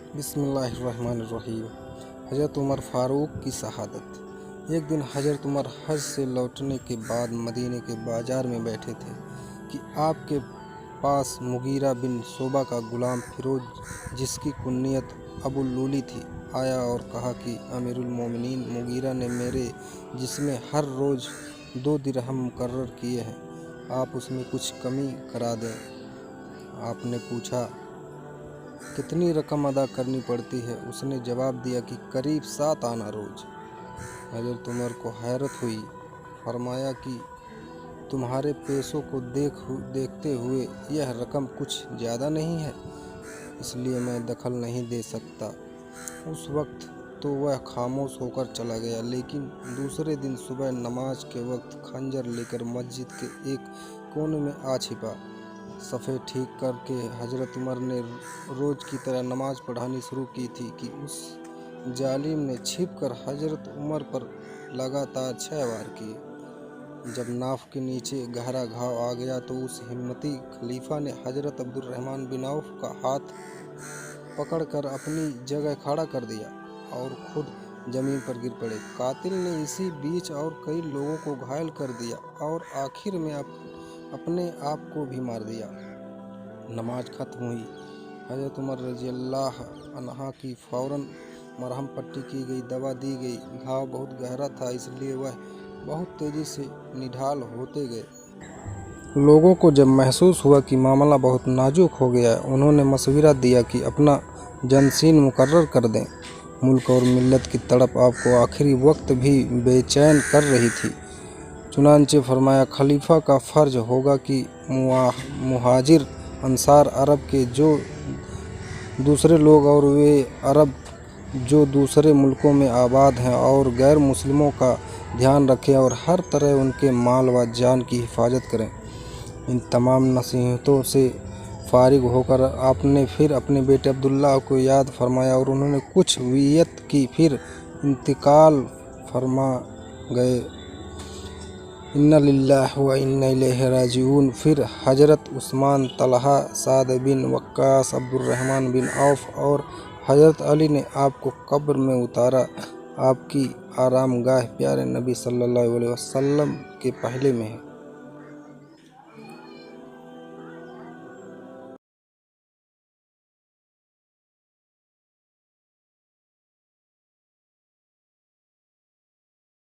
بسم اللہ الرحمن الرحیم۔ حضرت عمر فاروق کی شہادت۔ ایک دن حضرت عمر حج سے لوٹنے کے بعد مدینے کے بازار میں بیٹھے تھے کہ آپ کے پاس مغیرہ بن شعبہ کا غلام فیروز، جس کی کنیت ابو لولی تھی، آیا اور کہا کہ امیر المومنین مغیرہ نے میرے جسم میں ہر روز 2 درہم مقرر کیے ہیں، آپ اس میں کچھ کمی کرا دیں۔ آپ نے پوچھا کتنی رقم ادا کرنی پڑتی ہے؟ اس نے جواب دیا کہ قریب 7 آنا روز۔ حضرت عمر کو حیرت ہوئی، فرمایا کہ تمہارے پیسوں کو دیکھتے ہوئے یہ رقم کچھ زیادہ نہیں ہے، اس لیے میں دخل نہیں دے سکتا۔ اس وقت تو وہ خاموش ہو کر چلا گیا، لیکن دوسرے دن صبح نماز کے وقت خنجر لے کر مسجد کے ایک کونے میں آ چھپا۔ صفیں ٹھیک کر کے حضرت عمر نے روز کی طرح نماز پڑھانی شروع کی تھی کہ اس ظالم نے چھپ کر حضرت عمر پر لگاتار 6 وار کیے۔ جب ناف کے نیچے گہرا گھاؤ آ گیا تو اس ہمتی خلیفہ نے حضرت عبد الرحمن بن عوف کا ہاتھ پکڑ کر اپنی جگہ کھڑا کر دیا اور خود زمین پر گر پڑے۔ قاتل نے اسی بیچ اور کئی لوگوں کو گھائل کر دیا اور آخر میں اپنے آپ کو بھی مار دیا۔ نماز ختم ہوئی، حضرت عمر رضی اللہ عنہ کی فوراً مرہم پٹی کی گئی، دوا دی گئی۔ گھاؤ بہت گہرا تھا، اس لیے وہ بہت تیزی سے نڈھال ہوتے گئے۔ لوگوں کو جب محسوس ہوا کہ معاملہ بہت نازک ہو گیا ہے، انہوں نے مشورہ دیا کہ اپنا جانشین مقرر کر دیں۔ ملک اور ملت کی تڑپ آپ کو آخری وقت بھی بے چین کر رہی تھی۔ چنانچہ فرمایا خلیفہ کا فرض ہوگا کہ مہاجر انصار عرب کے جو دوسرے لوگ اور وہ عرب جو دوسرے ملکوں میں آباد ہیں اور غیر مسلموں کا دھیان رکھیں اور ہر طرح ان کے مال و جان کی حفاظت کریں۔ ان تمام نصیحتوں سے فارغ ہو کر آپ نے پھر اپنے بیٹے عبداللہ کو یاد فرمایا اور انہوں نے کچھ وصیت کی، پھر انتقال فرما گئے۔ انا للہ و انا الیہ راجعون۔ پھر حضرت عثمان، طلحہ، سعد بن وقاص، عبد الرحمن بن عوف اور حضرت علی نے آپ کو قبر میں اتارا۔ آپ کی آرام گاہ پیارے نبی صلی اللہ علیہ وسلم کے پہلے میں ہے۔